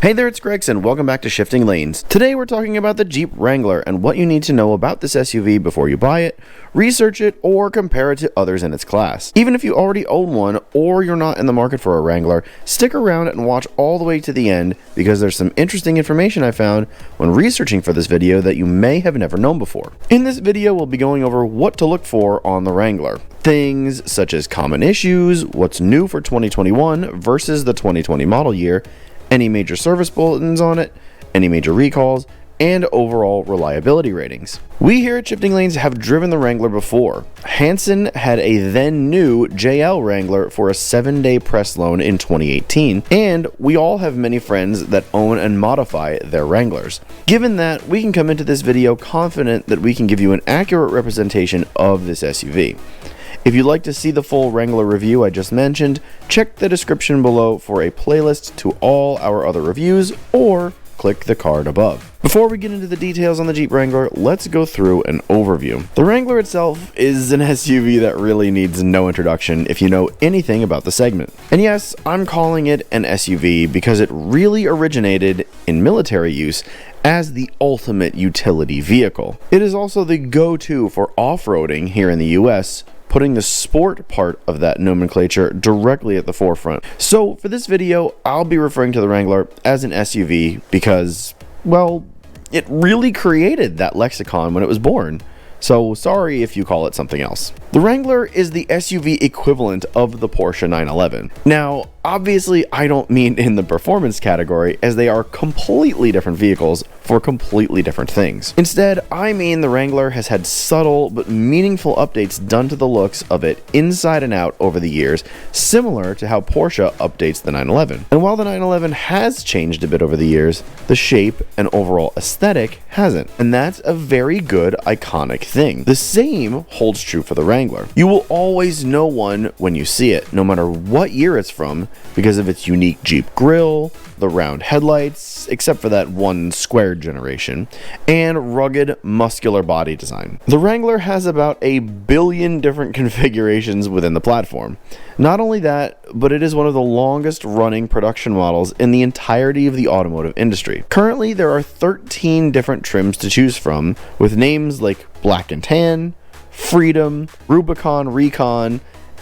Hey there, it's Gregson. Welcome back to Shifting Lanes. Today we're talking about the Jeep Wrangler and what you need to know about this SUV before you buy it, research it, or compare it to others in its class. Even if you already own one or you're not in the market for a Wrangler, stick around and watch all the way to the end because there's some interesting information I found when researching for this video that you may have never known before. In this video, we'll be going over what to look for on the Wrangler. Things such as common issues, what's new for 2021 versus the 2020 model year, any major service bulletins on it, any major recalls, and overall reliability ratings. We here at Shifting Lanes have driven the Wrangler before. Hanson had a then new JL Wrangler for a 7-day press loan in 2018, and we all have many friends that own and modify their Wranglers. Given that, we can come into this video confident that we can give you an accurate representation of this SUV. If you'd like to see the full Wrangler review I just mentioned, check the description below for a playlist to all our other reviews, or click the card above. Before we get into the details on the Jeep Wrangler, let's go through an overview. The Wrangler itself is an SUV that really needs no introduction if you know anything about the segment. And yes, I'm calling it an SUV because it really originated in military use as the ultimate utility vehicle. It is also the go-to for off-roading here in the US, putting the sport part of that nomenclature directly at the forefront. So for this video, I'll be referring to the Wrangler as an SUV because, well, it really created that lexicon when it was born. So sorry if you call it something else. The Wrangler is the SUV equivalent of the Porsche 911. Now, obviously, I don't mean in the performance category, as they are completely different vehicles for completely different things. Instead, I mean the Wrangler has had subtle but meaningful updates done to the looks of it inside and out over the years, similar to how Porsche updates the 911. And while the 911 has changed a bit over the years, the shape and overall aesthetic hasn't. And that's a very good, iconic thing. The same holds true for the Wrangler. You will always know one when you see it, no matter what year it's from, because of its unique Jeep grille, the round headlights, except for that one squared generation, and rugged, muscular body design. The Wrangler has about 1 billion different configurations within the platform. Not only that, but it is one of the longest running production models in the entirety of the automotive industry. Currently, there are 13 different trims to choose from, with names like Black and Tan, Freedom, Rubicon, Recon,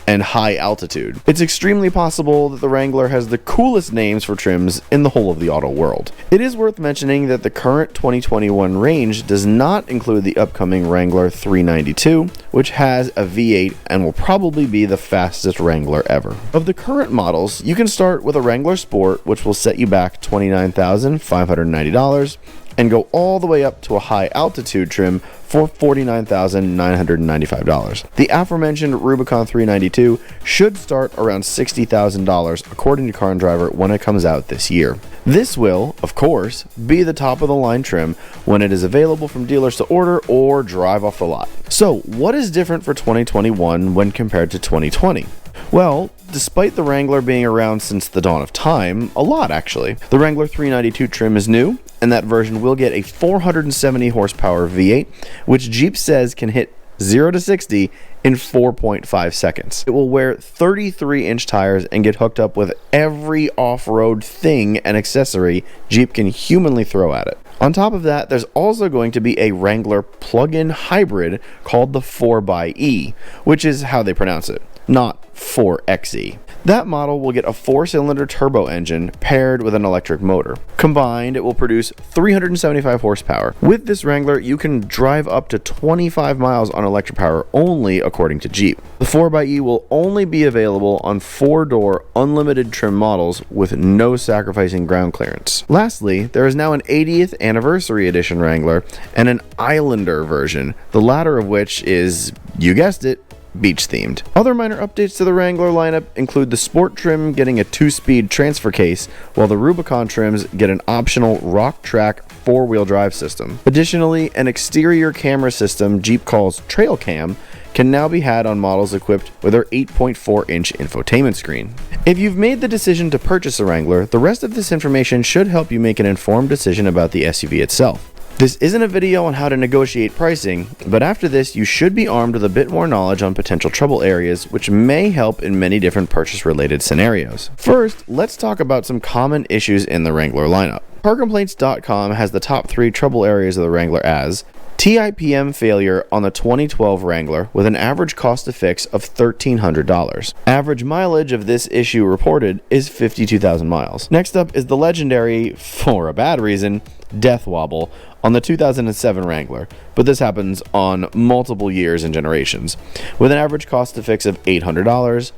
and High Altitude. It's extremely possible that the Wrangler has the coolest names for trims in the whole of the auto world. It is worth mentioning that the current 2021 range does not include the upcoming Wrangler 392, which has a V8 and will probably be the fastest Wrangler ever. Of the current models, you can start with a Wrangler Sport, which will set you back $29,590, and go all the way up to a high altitude trim for $49,995. The aforementioned Rubicon 392 should start around $60,000 according to Car and Driver when it comes out this year. This will, of course, be the top of the line trim when it is available from dealers to order or drive off the lot. So what is different for 2021 when compared to 2020? Well, despite the Wrangler being around since the dawn of time, a lot actually. The Wrangler 392 trim is new, and that version will get a 470 horsepower V8, which Jeep says can hit 0 to 60 in 4.5 seconds. It will wear 33-inch tires and get hooked up with every off-road thing and accessory Jeep can humanly throw at it. On top of that, there's also going to be a Wrangler plug-in hybrid called the 4xe, which is how they pronounce it, not 4xe. That model will get a 4-cylinder turbo engine paired with an electric motor. Combined, it will produce 375 horsepower. With this Wrangler, you can drive up to 25 miles on electric power only, according to Jeep. The 4xe will only be available on 4-door unlimited trim models with no sacrificing ground clearance. Lastly, there is now an 80th anniversary edition Wrangler and an Islander version, the latter of which is, you guessed it, beach themed. Other minor updates to the Wrangler lineup include the Sport trim getting a 2-speed transfer case, while the Rubicon trims get an optional Rock Track 4-wheel drive system. Additionally, an exterior camera system Jeep calls Trail Cam can now be had on models equipped with their 8.4-inch infotainment screen. If you've made the decision to purchase a Wrangler, the rest of this information should help you make an informed decision about the SUV itself. This isn't a video on how to negotiate pricing, but after this you should be armed with a bit more knowledge on potential trouble areas, which may help in many different purchase-related scenarios. First, let's talk about some common issues in the Wrangler lineup. CarComplaints.com has the top 3 trouble areas of the Wrangler as TIPM failure on the 2012 Wrangler with an average cost to fix of $1,300. Average mileage of this issue reported is 52,000 miles. Next up is the legendary, for a bad reason, death wobble on the 2007 Wrangler, but this happens on multiple years and generations, with an average cost to fix of $800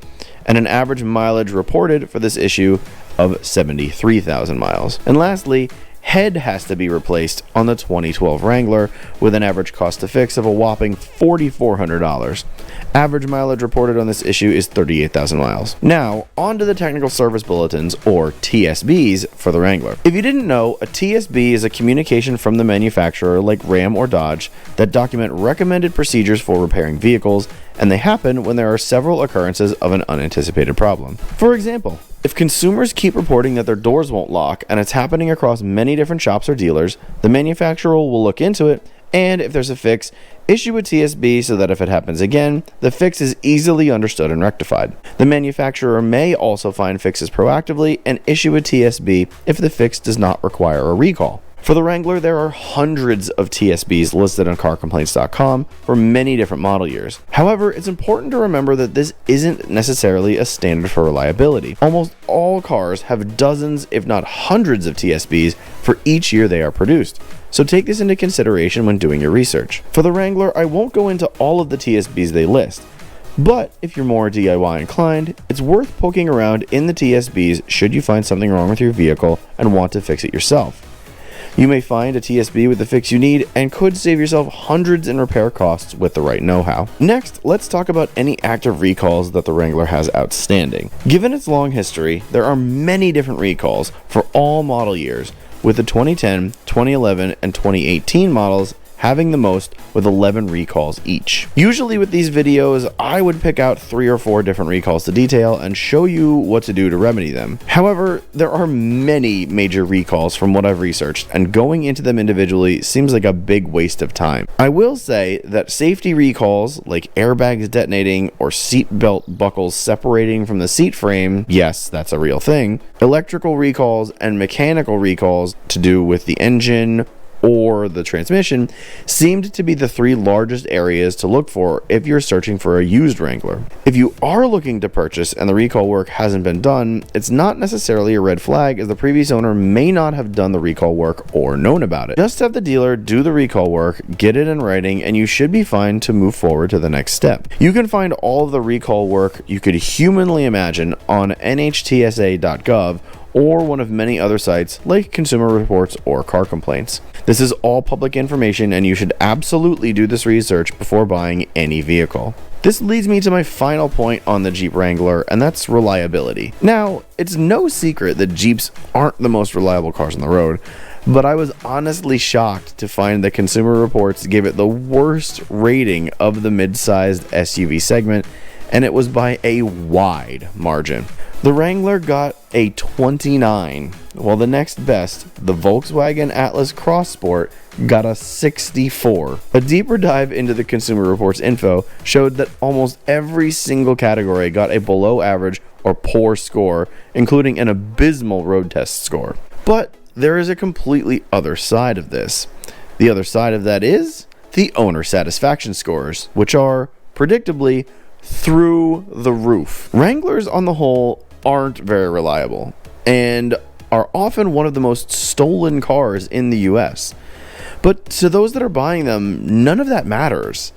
and an average mileage reported for this issue of 73,000 miles. And lastly, head has to be replaced on the 2012 Wrangler with an average cost to fix of a whopping $4,400. Average mileage reported on this issue is 38,000 miles. Now, on to the technical service bulletins, or TSBs, for the Wrangler. If you didn't know, a TSB is a communication from the manufacturer like Ram or Dodge that document recommended procedures for repairing vehicles, and they happen when there are several occurrences of an unanticipated problem. For example, if consumers keep reporting that their doors won't lock and it's happening across many different shops or dealers, the manufacturer will look into it, and if there's a fix, issue a TSB so that if it happens again, the fix is easily understood and rectified. The manufacturer may also find fixes proactively and issue a TSB if the fix does not require a recall. For the Wrangler, there are hundreds of TSBs listed on CarComplaints.com for many different model years. However, it's important to remember that this isn't necessarily a standard for reliability. Almost all cars have dozens, if not hundreds, of TSBs for each year they are produced, so take this into consideration when doing your research. For the Wrangler, I won't go into all of the TSBs they list, but if you're more DIY inclined, it's worth poking around in the TSBs should you find something wrong with your vehicle and want to fix it yourself. You may find a TSB with the fix you need and could save yourself hundreds in repair costs with the right know-how. Next, let's talk about any active recalls that the Wrangler has outstanding. Given its long history, there are many different recalls for all model years, with the 2010, 2011, and 2018 models having the most with 11 recalls each. Usually with these videos, I would pick out 3 or 4 different recalls to detail and show you what to do to remedy them. However, there are many major recalls from what I've researched, and going into them individually seems like a big waste of time. I will say that safety recalls like airbags detonating or seat belt buckles separating from the seat frame, yes, that's a real thing, electrical recalls and mechanical recalls to do with the engine or the transmission seemed to be the 3 largest areas to look for if you're searching for a used Wrangler. If you are looking to purchase and the recall work hasn't been done, it's not necessarily a red flag, as the previous owner may not have done the recall work or known about it. Just have the dealer do the recall work, get it in writing, and you should be fine to move forward to the next step. You can find all of the recall work you could humanly imagine on nhtsa.gov or one of many other sites like Consumer Reports or Car Complaints. This is all public information, and you should absolutely do this research before buying any vehicle. This leads me to my final point on the Jeep Wrangler, and that's reliability. Now, it's no secret that Jeeps aren't the most reliable cars on the road, but I was honestly shocked to find that Consumer Reports gave it the worst rating of the mid-sized SUV segment, and it was by a wide margin. The Wrangler got a 29, while the next best, the Volkswagen Atlas Cross Sport, got a 64. A deeper dive into the Consumer Reports info showed that almost every single category got a below average or poor score, including an abysmal road test score. But there is a completely other side of this. The other side of that is the owner satisfaction scores, which are, predictably, through the roof. Wranglers on the whole aren't very reliable and are often one of the most stolen cars in the US. But to those that are buying them, none of that matters.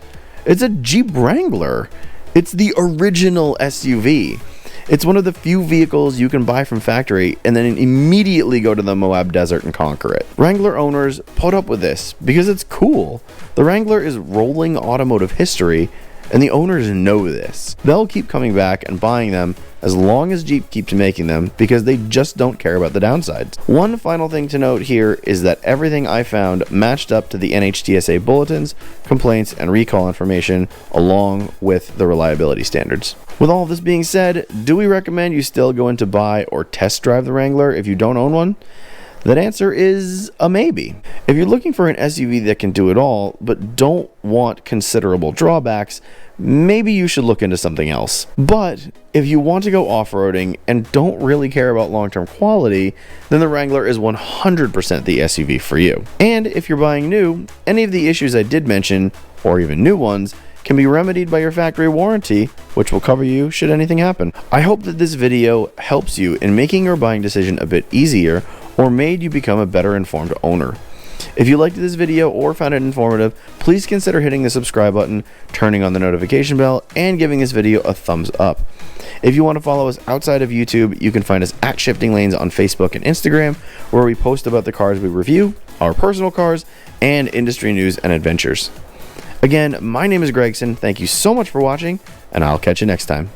It's a Jeep Wrangler. It's the original SUV. It's one of the few vehicles you can buy from factory and then immediately go to the Moab Desert and conquer it. Wrangler owners put up with this because it's cool. The Wrangler is rolling automotive history, and the owners know this. They'll keep coming back and buying them as long as Jeep keeps making them, because they just don't care about the downsides. One final thing to note here is that everything I found matched up to the NHTSA bulletins, complaints, and recall information, along with the reliability standards. With all of this being said, do we recommend you still go in to buy or test drive the Wrangler if you don't own one? That answer is a maybe. If you're looking for an SUV that can do it all, but don't want considerable drawbacks, maybe you should look into something else. But if you want to go off-roading and don't really care about long-term quality, then the Wrangler is 100% the SUV for you. And if you're buying new, any of the issues I did mention, or even new ones, can be remedied by your factory warranty, which will cover you should anything happen. I hope that this video helps you in making your buying decision a bit easier or made you become a better informed owner. If you liked this video or found it informative, please consider hitting the subscribe button, turning on the notification bell, and giving this video a thumbs up. If you want to follow us outside of YouTube, you can find us at Shifting Lanes on Facebook and Instagram, where we post about the cars we review, our personal cars, and industry news and adventures. Again, my name is Gregson. Thank you so much for watching, and I'll catch you next time.